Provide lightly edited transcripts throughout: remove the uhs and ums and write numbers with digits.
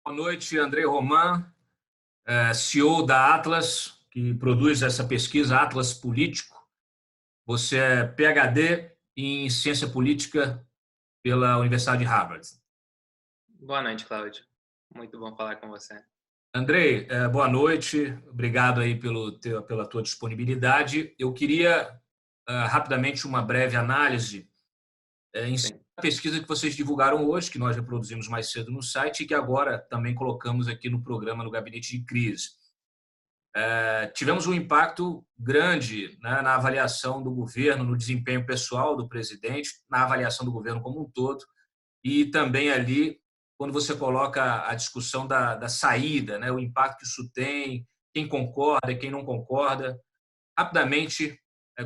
Boa noite, André Roman, CEO da Atlas, que produz essa pesquisa Atlas Político. Você é PhD em Ciência Política pela Universidade de Harvard. Boa noite, Cláudio. Muito bom falar com você. Andrei, boa noite. Obrigado aí pela tua disponibilidade. Eu queria rapidamente uma breve análise em cima Sim. da pesquisa que vocês divulgaram hoje, que nós já produzimos mais cedo no site e que agora também colocamos aqui no programa no Gabinete de Crise. Tivemos um impacto grande, né, na avaliação do governo, no desempenho pessoal do presidente, na avaliação do governo como um todo, e também ali, quando você coloca a discussão da saída, né, o impacto que isso tem, quem concorda, quem não concorda. Rapidamente,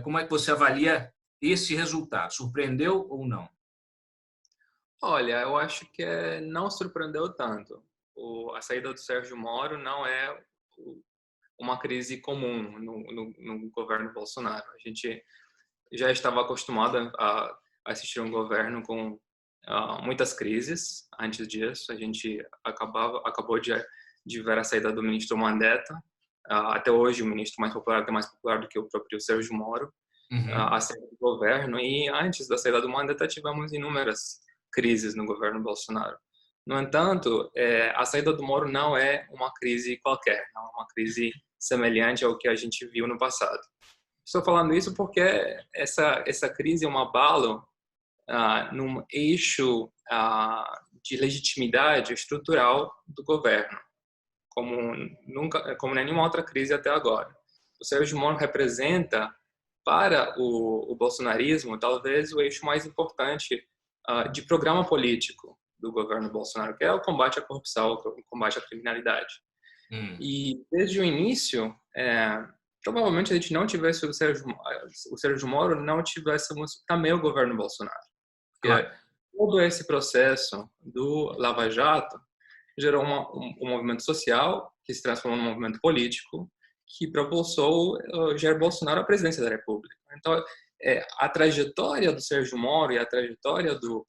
como é que você avalia esse resultado? Surpreendeu ou não? Olha, eu acho que não surpreendeu tanto. A saída do Sérgio Moro não é uma crise comum no governo Bolsonaro. A gente já estava acostumado a assistir um governo com muitas crises antes disso. A gente acabou de ver a saída do ministro Mandetta. Até hoje, o ministro mais popular, até mais popular do que o próprio Sérgio Moro. Uhum. A saída do governo, e antes da saída do Mandetta tivemos inúmeras crises no governo Bolsonaro. No entanto, a saída do Moro não é uma crise qualquer, não é uma crise semelhante ao que a gente viu no passado. Estou falando isso porque essa crise é um abalo num eixo de legitimidade estrutural do governo, como nenhuma outra crise até agora. O Sérgio Moro representa para o bolsonarismo talvez o eixo mais importante de programa político do governo Bolsonaro, que é o combate à corrupção, o combate à criminalidade. Hum. E desde o início, provavelmente a gente não tivesse o Sérgio Moro, não tivéssemos também o governo Bolsonaro. Claro. Porque todo esse processo do Lava Jato gerou um movimento social que se transformou num movimento político que propulsou Jair Bolsonaro à presidência da República. Então, a trajetória do Sérgio Moro e a trajetória do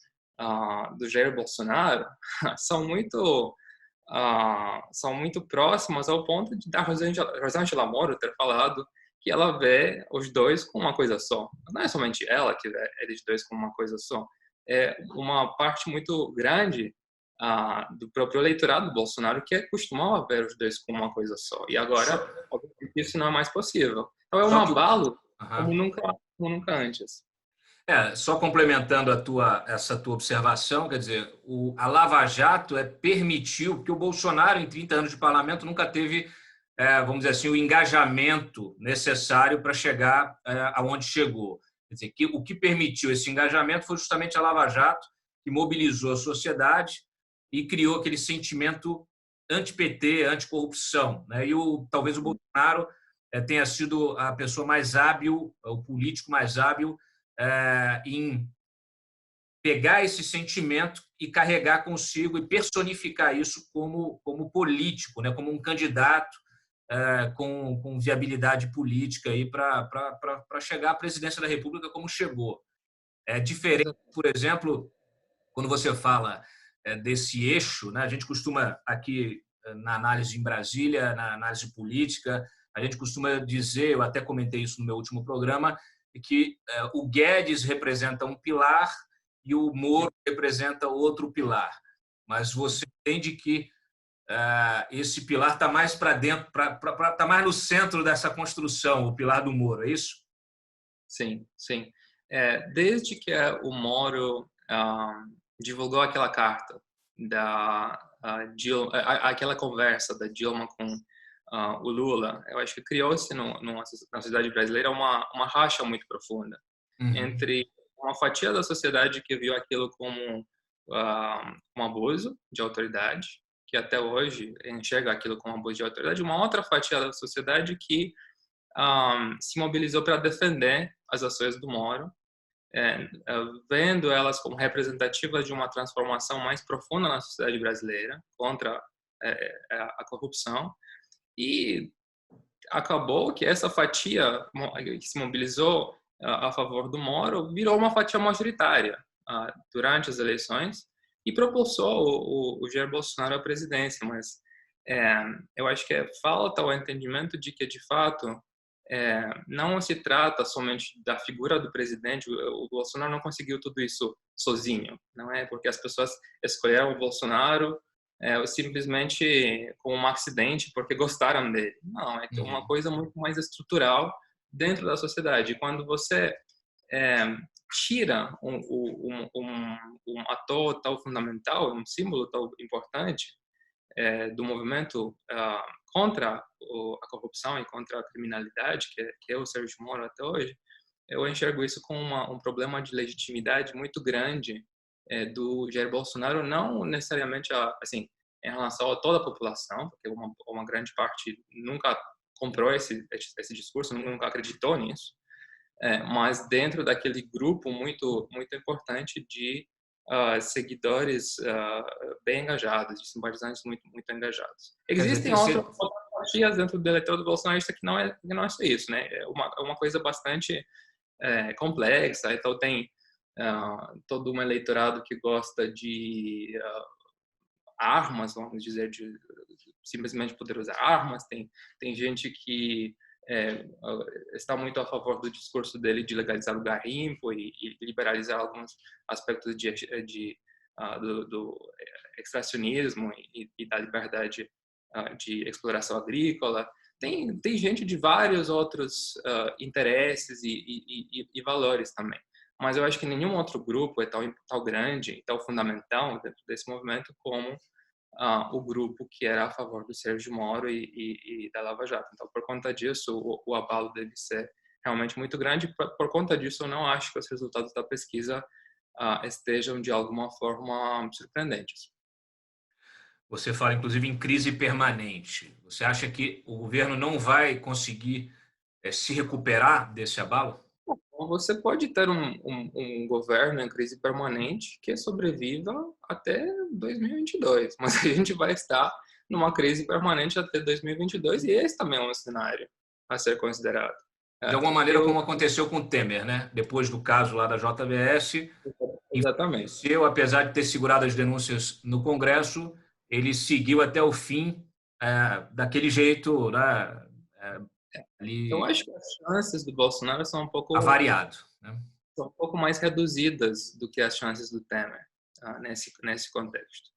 Jair Bolsonaro são muito próximas ao ponto da Rosângela Moro ter falado que ela vê os dois como uma coisa só. Não é somente ela que vê eles dois como uma coisa só. É uma parte muito grande do próprio eleitorado do Bolsonaro que costumava ver os dois como uma coisa só. E agora, Só, obviamente, isso não é mais possível. Então, é um só que abalo Aham. como nunca antes. Só complementando essa tua observação, quer dizer, a Lava Jato permitiu, porque o Bolsonaro, em 30 anos de parlamento, nunca teve, vamos dizer assim, o engajamento necessário para chegar aonde chegou. Quer dizer, o que permitiu esse engajamento foi justamente a Lava Jato, que mobilizou a sociedade e criou aquele sentimento anti-PT, anticorrupção, né? Talvez o Bolsonaro tenha sido a pessoa mais hábil, o político mais hábil em pegar esse sentimento e carregar consigo e personificar isso como político, né? Como um candidato com viabilidade política para chegar à presidência da República como chegou. É diferente, por exemplo, quando você fala desse eixo, né? A gente costuma aqui na análise em Brasília, na análise política, a gente costuma dizer, eu até comentei isso no meu último programa, que o Guedes representa um pilar e o Moro representa outro pilar. Mas você entende que esse pilar está mais para dentro, está mais no centro dessa construção, o pilar do Moro, é isso? Sim, sim. Desde que o Moro divulgou aquela carta da Dilma, aquela conversa da Dilma com o Lula, eu acho que criou-se na sociedade brasileira uma racha muito profunda Uhum. entre uma fatia da sociedade que viu aquilo como um abuso de autoridade, que até hoje enxerga aquilo como um abuso de autoridade, uma outra fatia da sociedade que se mobilizou para defender as ações do Moro, vendo elas como representativas de uma transformação mais profunda na sociedade brasileira contra a corrupção. E acabou que essa fatia que se mobilizou a favor do Moro virou uma fatia majoritária durante as eleições e propulsou o Jair Bolsonaro à presidência, mas eu acho que falta o entendimento de que, de fato, não se trata somente da figura do presidente. O Bolsonaro não conseguiu tudo isso sozinho, não é porque as pessoas escolheram o Bolsonaro simplesmente como um acidente porque gostaram dele. Não, é uma coisa muito mais estrutural dentro da sociedade. Quando você tira um ator tão fundamental, um símbolo tão importante do movimento contra a corrupção e contra a criminalidade, que é o Sérgio Moro até hoje, eu enxergo isso como um problema de legitimidade muito grande do Jair Bolsonaro, não necessariamente assim, em relação a toda a população, porque uma grande parte nunca comprou esse discurso, nunca acreditou nisso, mas dentro daquele grupo muito importante de seguidores bem engajados, de simpatizantes muito engajados. Existem outras partias dentro do eleitorado bolsonarista que não é isso, né? É uma coisa bastante complexa. Então tem todo um eleitorado que gosta de armas, vamos dizer, de simplesmente poder usar armas. Tem gente que está muito a favor do discurso dele de legalizar o garimpo e liberalizar alguns aspectos do extracionismo e da liberdade de exploração agrícola. Tem gente de vários outros interesses e valores também. Mas eu acho que nenhum outro grupo é tão grande, tão fundamental dentro desse movimento como o grupo que era a favor do Sérgio Moro e da Lava Jato. Então, por conta disso, o abalo deve ser realmente muito grande. Por conta disso, eu não acho que os resultados da pesquisa estejam, de alguma forma, surpreendentes. Você fala, inclusive, em crise permanente. Você acha que o governo não vai conseguir se recuperar desse abalo? Você pode ter um governo em crise permanente que sobreviva até 2022, mas a gente vai estar numa crise permanente até 2022 e esse também é um cenário a ser considerado. De alguma maneira, como aconteceu com o Temer, né? Depois do caso lá da JBS, exatamente. Apesar de ter segurado as denúncias no Congresso, ele seguiu até o fim daquele jeito, né? Eu acho que as chances do Bolsonaro são avariado, né? São um pouco mais reduzidas do que as chances do Temer nesse contexto.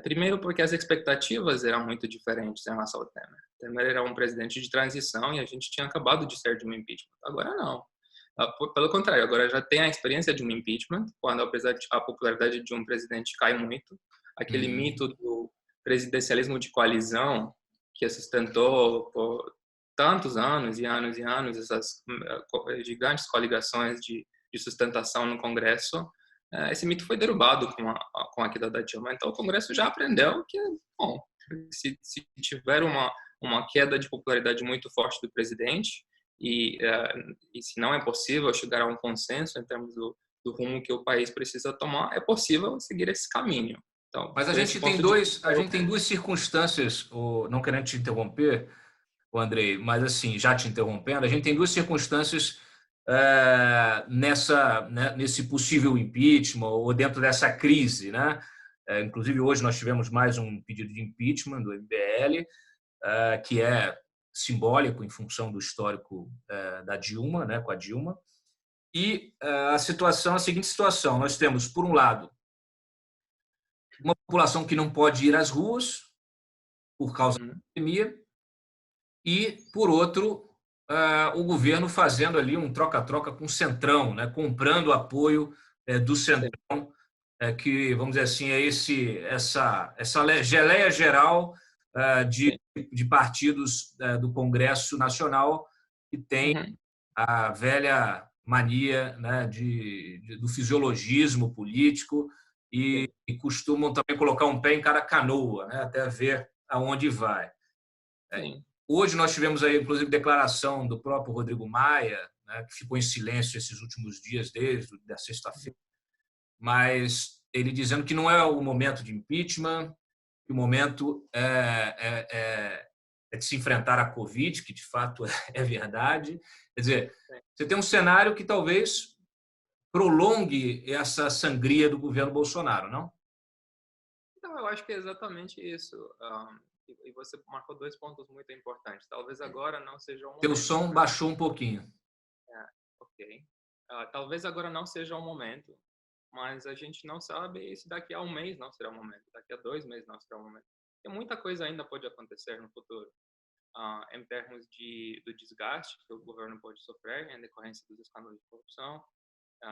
Primeiro porque as expectativas eram muito diferentes em relação ao Temer. Temer era um presidente de transição e a gente tinha acabado de sair de um impeachment. Agora não. Pelo contrário, agora já tem a experiência de um impeachment, quando apesar de a popularidade de um presidente cai muito, aquele mito do presidencialismo de coalizão que sustentou por tantos anos e anos e anos essas gigantes coligações de sustentação no Congresso, esse mito foi derrubado com a queda da Dilma. Então, o Congresso já aprendeu que, bom, se tiver uma queda de popularidade muito forte do presidente e se não é possível chegar a um consenso em termos do rumo que o país precisa tomar, é possível seguir esse caminho. Então, mas a gente tem duas circunstâncias, não querendo te interromper, Andrei, mas assim, já te interrompendo, a gente tem duas circunstâncias nesse possível impeachment ou dentro dessa crise, né? Inclusive, hoje nós tivemos mais um pedido de impeachment do MBL, que é simbólico em função do histórico da Dilma, né, com a Dilma. E a seguinte situação, nós temos, por um lado, uma população que não pode ir às ruas por causa da pandemia, e, por outro, o governo fazendo ali um troca-troca com o Centrão, né? Comprando apoio do Centrão, que, vamos dizer assim, é essa geleia geral de partidos do Congresso Nacional que tem a velha mania, né, do fisiologismo político e costumam também colocar um pé em cada canoa, né, até ver aonde vai. Hoje nós tivemos aí, inclusive, declaração do próprio Rodrigo Maia, né, que ficou em silêncio esses últimos dias desde a sexta-feira, mas ele dizendo que não é o momento de impeachment, que o momento é de se enfrentar a Covid, que de fato é verdade. Quer dizer, você tem um cenário que talvez prolongue essa sangria do governo Bolsonaro, não? Eu acho que é exatamente isso. E você marcou dois pontos muito importantes. Talvez agora não seja o Teu momento. som baixou um pouquinho. Ok. Talvez agora não seja o momento, mas a gente não sabe se daqui a um mês não será o momento, daqui a 2 meses não será o momento. E muita coisa ainda pode acontecer no futuro, em termos do desgaste que o governo pode sofrer em decorrência dos escândalos de corrupção,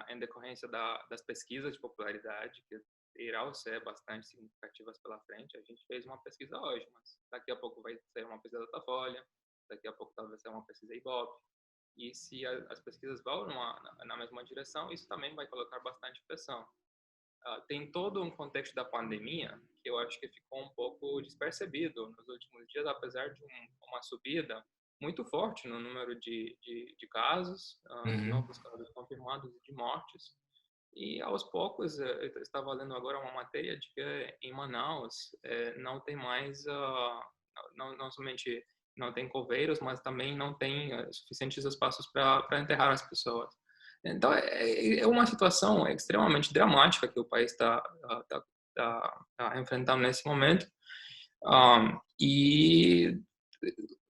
em decorrência das pesquisas de popularidade, que irão ser bastante significativas pela frente. A gente fez uma pesquisa hoje, mas daqui a pouco vai ser uma pesquisa da Datafolha, daqui a pouco talvez seja uma pesquisa Ibope. E se as pesquisas vão na mesma direção, isso também vai colocar bastante pressão. Tem todo um contexto da pandemia que eu acho que ficou um pouco despercebido nos últimos dias, apesar de uma subida muito forte no número de casos, de novos casos confirmados e de mortes. E aos poucos, eu estava lendo agora uma matéria de que em Manaus não tem mais, não somente não tem coveiros, mas também não tem suficientes espaços para enterrar as pessoas. Então, é uma situação extremamente dramática que o país está enfrentando nesse momento. E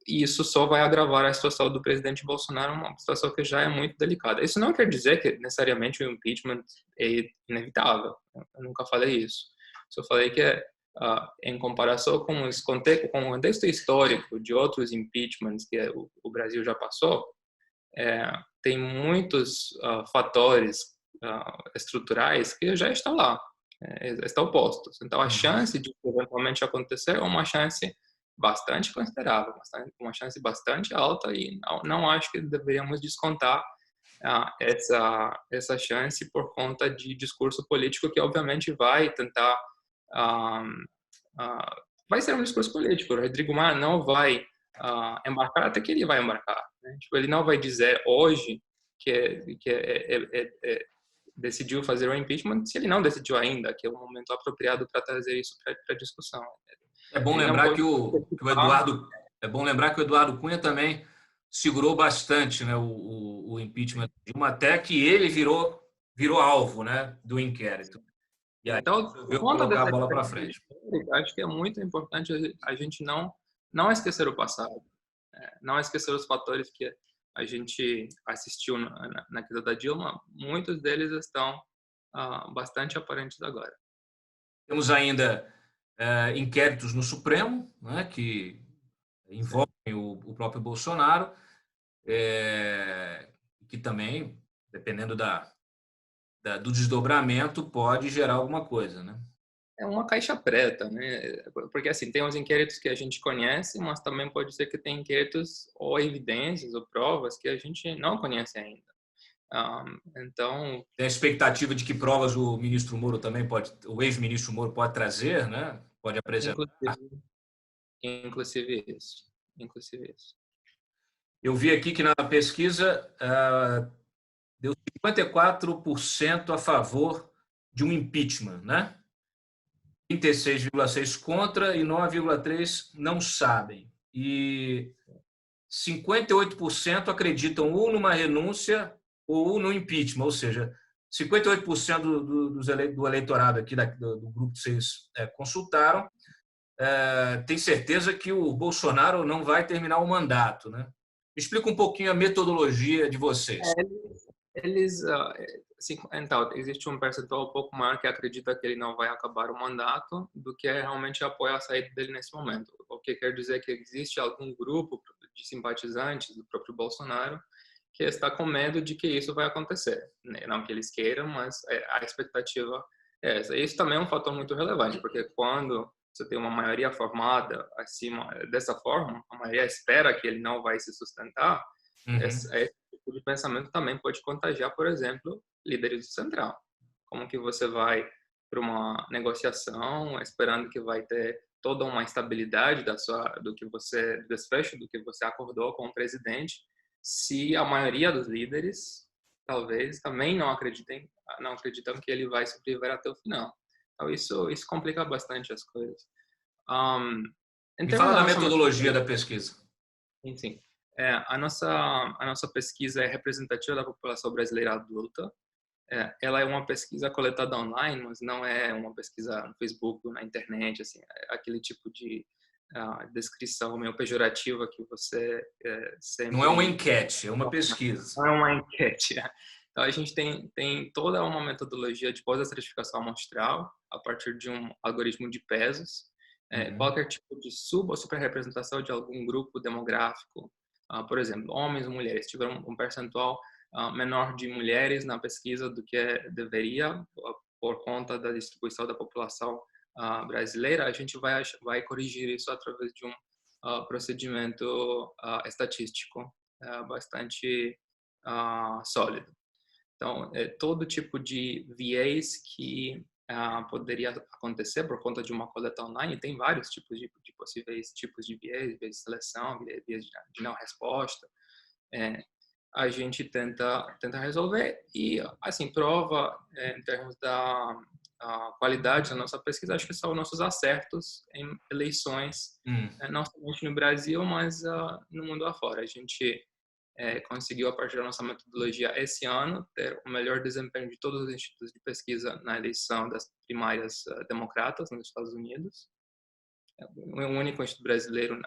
isso só vai agravar a situação do presidente Bolsonaro, uma situação que já é muito delicada. Isso não quer dizer que necessariamente o impeachment é inevitável. Eu nunca falei isso. Só falei que em comparação com o contexto histórico de outros impeachments que o Brasil já passou, tem muitos fatores estruturais que já estão lá, estão postos. Então, a chance de eventualmente acontecer é uma chance bastante considerável, uma chance bastante alta, e não acho que deveríamos descontar essa chance por conta de discurso político que, obviamente, vai tentar... vai ser um discurso político. O Rodrigo Maia não vai embarcar até que ele vai embarcar. Né? Tipo, ele não vai dizer hoje que decidiu fazer o impeachment se ele não decidiu ainda, que é o momento apropriado para trazer isso para discussão. É bom Ele não lembrar pode... que o Eduardo, é bom lembrar que o Eduardo Cunha também segurou bastante, né, o impeachment de Dilma, até que ele virou alvo, né, do inquérito. E aí Então, por resolveu conta colocar a dessa bola para questão frente. histórica, acho que é muito importante a gente não esquecer o passado, não esquecer os fatores que a gente assistiu na queda da Dilma. Muitos deles estão bastante aparentes agora. Temos ainda inquéritos no Supremo, né, que envolvem o próprio Bolsonaro, que também, dependendo do desdobramento, pode gerar alguma coisa, né? É uma caixa preta, né? Porque assim, tem os inquéritos que a gente conhece, mas também pode ser que tem inquéritos ou evidências ou provas que a gente não conhece ainda. Então, tem a expectativa de que provas o ministro Moro também pode, o ex-ministro Moro pode trazer, né? Pode apresentar. Inclusive isso. Eu vi aqui que na pesquisa deu 54% a favor de um impeachment, né? 36,6% contra e 9,3% não sabem. E 58% acreditam ou numa renúncia ou no impeachment, ou seja, 58% do eleitorado aqui do grupo que vocês consultaram tem certeza que o Bolsonaro não vai terminar o mandato, né? Explica um pouquinho a metodologia de vocês. Então, existe um percentual um pouco maior que acredita que ele não vai acabar o mandato do que realmente apoia a saída dele nesse momento. O que quer dizer que existe algum grupo de simpatizantes do próprio Bolsonaro que está com medo de que isso vai acontecer. Não que eles queiram, mas a expectativa é essa. Isso também é um fator muito relevante, porque quando você tem uma maioria formada acima dessa forma, a maioria espera que ele não vai se sustentar, esse tipo de pensamento também pode contagiar, por exemplo, líderes do Centrão. Como que você vai para uma negociação esperando que vai ter toda uma estabilidade do desfecho do que você acordou com o presidente, se a maioria dos líderes talvez também não acreditam que ele vai sobreviver até o final. Então isso complica bastante as coisas. Me fala da metodologia da pesquisa. Sim. A nossa pesquisa é representativa da população brasileira adulta. ela é uma pesquisa coletada online, mas não é uma pesquisa no Facebook ou na internet, assim, é aquele tipo de descrição meio pejorativa que você Não é uma sempre... enquete, é uma pesquisa. Não é uma enquete. Então, a gente tem toda uma metodologia de pós-estratificação amostral a partir de um algoritmo de pesos. Qualquer tipo de sub- ou superrepresentação de algum grupo demográfico, por exemplo, homens ou mulheres, tiveram um percentual menor de mulheres na pesquisa do que deveria, por conta da distribuição da população brasileira, a gente vai corrigir isso através de um procedimento estatístico bastante sólido. Então, todo tipo de viés que poderia acontecer por conta de uma coleta online, tem vários tipos de possíveis tipos de viés de seleção, viés de não resposta, a gente tenta resolver e, assim, prova em termos da qualidade da nossa pesquisa, acho que são nossos acertos em eleições, não somente no Brasil, mas no mundo afora. A gente conseguiu, a partir da nossa metodologia esse ano, ter o melhor desempenho de todos os institutos de pesquisa na eleição das primárias democratas nos Estados Unidos. O único instituto brasileiro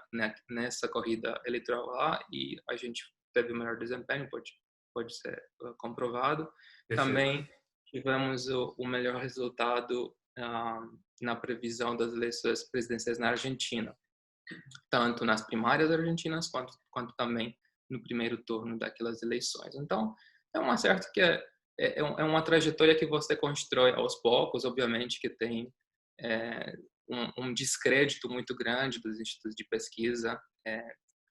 nessa corrida eleitoral lá, e a gente teve o melhor desempenho, pode ser comprovado. Perfeito. Também tivemos o melhor resultado na previsão das eleições presidenciais na Argentina, tanto nas primárias argentinas quanto também no primeiro turno daquelas eleições. Então, é um acerto que é uma trajetória que você constrói aos poucos, obviamente que tem um descrédito muito grande dos institutos de pesquisa,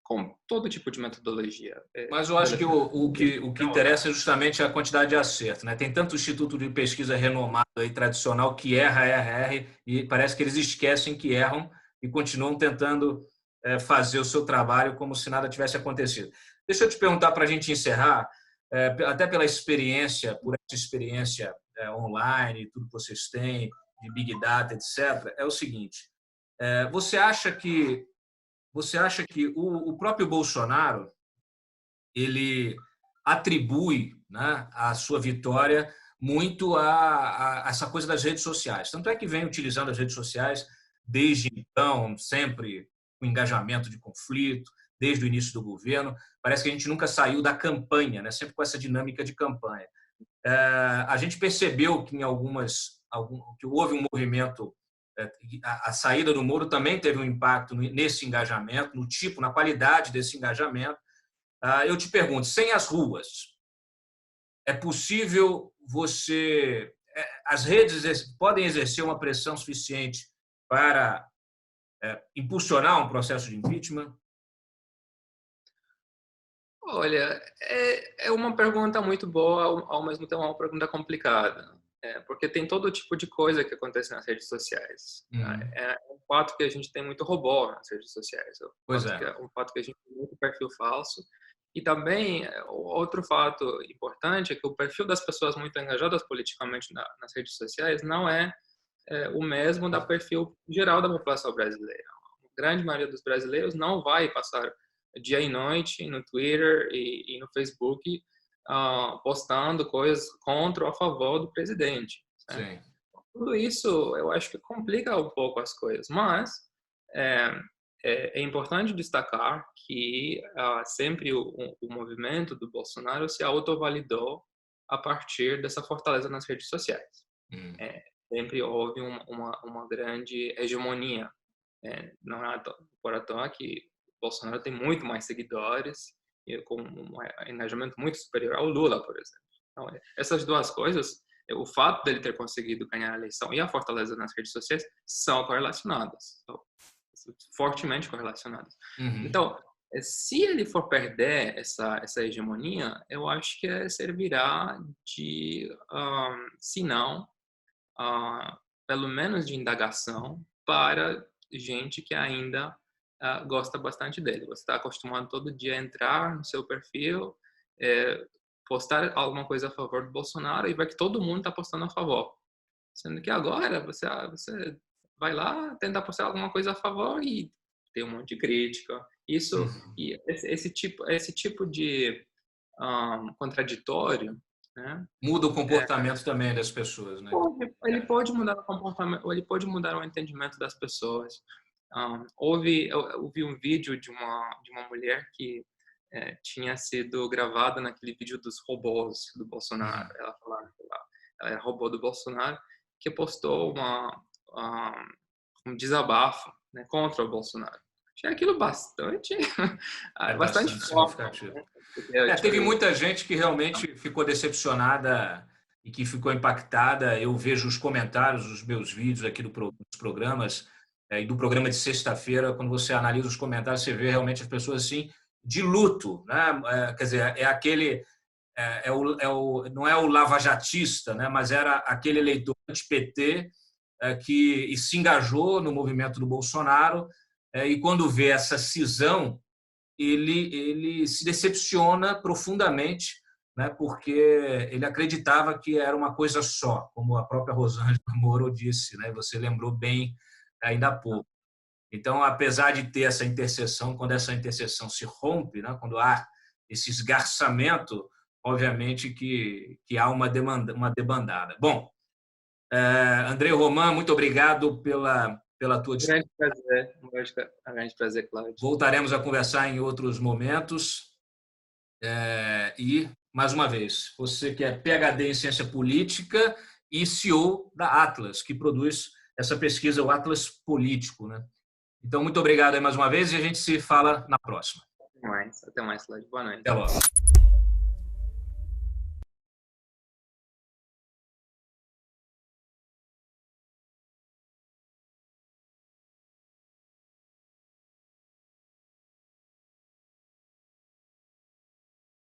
com todo tipo de metodologia. Mas eu acho que o que interessa é justamente a quantidade de acerto, né? Tem tanto instituto de pesquisa renomado e tradicional que erra, e parece que eles esquecem que erram e continuam tentando fazer o seu trabalho como se nada tivesse acontecido. Deixa eu te perguntar para a gente encerrar, até pela experiência, por essa experiência online, tudo que vocês têm, de Big Data, etc., é o seguinte, você acha que o próprio Bolsonaro ele atribui, né, a sua vitória muito a essa coisa das redes sociais. Tanto é que vem utilizando as redes sociais desde então, sempre com engajamento de conflito, desde o início do governo. Parece que a gente nunca saiu da campanha, né, sempre com essa dinâmica de campanha. A gente percebeu que que houve um movimento, a saída do Moro também teve um impacto nesse engajamento, no tipo, na qualidade desse engajamento. Eu te pergunto, sem as ruas, é possível as redes podem exercer uma pressão suficiente para impulsionar um processo de impeachment? Olha, é uma pergunta muito boa, ao mesmo tempo é uma pergunta complicada, porque tem todo tipo de coisa que acontece nas redes sociais. É um fato que a gente tem muito robô nas redes sociais, Pois é. um fato que a gente tem muito perfil falso, e também outro fato importante é que o perfil das pessoas muito engajadas politicamente nas redes sociais não é o mesmo da perfil geral da população brasileira. A grande maioria dos brasileiros não vai passar dia e noite no Twitter e no Facebook postando coisas contra ou a favor do presidente. Sim. Tudo isso eu acho que complica um pouco as coisas, mas é importante destacar que sempre o movimento do Bolsonaro se autovalidou a partir dessa fortaleza nas redes sociais. Sempre houve uma grande hegemonia. Não é por à toa que Bolsonaro tem muito mais seguidores e com um engajamento muito superior ao Lula, por exemplo. Então, essas duas coisas, o fato dele ter conseguido ganhar a eleição e a fortaleza nas redes sociais são correlacionadas, fortemente correlacionadas. Então, se ele for perder essa hegemonia, eu acho que servirá de sinal, pelo menos de indagação, para gente que ainda gosta bastante dele. Você está acostumado todo dia a entrar no seu perfil, postar alguma coisa a favor do Bolsonaro e vai que todo mundo está postando a favor. Sendo que agora você vai lá tentar postar alguma coisa a favor e tem um monte de crítica. E esse tipo de contraditório né? Muda o comportamento também das pessoas, né? Ele pode mudar o comportamento, ou ele pode mudar o entendimento das pessoas. Eu vi um vídeo de uma mulher que tinha sido gravada naquele vídeo dos robôs do Bolsonaro. Ela falava que ela era robô do Bolsonaro, que postou um desabafo, né, contra o Bolsonaro. Achei aquilo bastante bastante forte, significativo. né? Porque, Teve muita gente que realmente ficou decepcionada e que ficou impactada. Eu vejo os comentários dos meus vídeos aqui dos programas e do programa de sexta-feira. Quando você analisa os comentários, você vê realmente as pessoas assim de luto, né? Quer dizer, é aquele não é o lavajatista, né? Mas era aquele eleitor anti-PT que se engajou no movimento do Bolsonaro e quando vê essa cisão ele se decepciona profundamente, né, porque ele acreditava que era uma coisa só, como a própria Rosângela Moro disse, né, você lembrou bem ainda há pouco. Então, apesar de ter essa interseção, quando essa interseção se rompe, né, quando há esse esgarçamento, obviamente que há uma debandada. Bom, André Roman, muito obrigado pela tua grande prazer, um grande prazer, Cláudio. Voltaremos a conversar em outros momentos. E, mais uma vez, você que é PhD em Ciência Política e CEO da Atlas, que produz essa pesquisa, o Atlas Político, né? Então, muito obrigado aí mais uma vez e a gente se fala na próxima. Até mais, Cláudio. Boa noite. Até logo.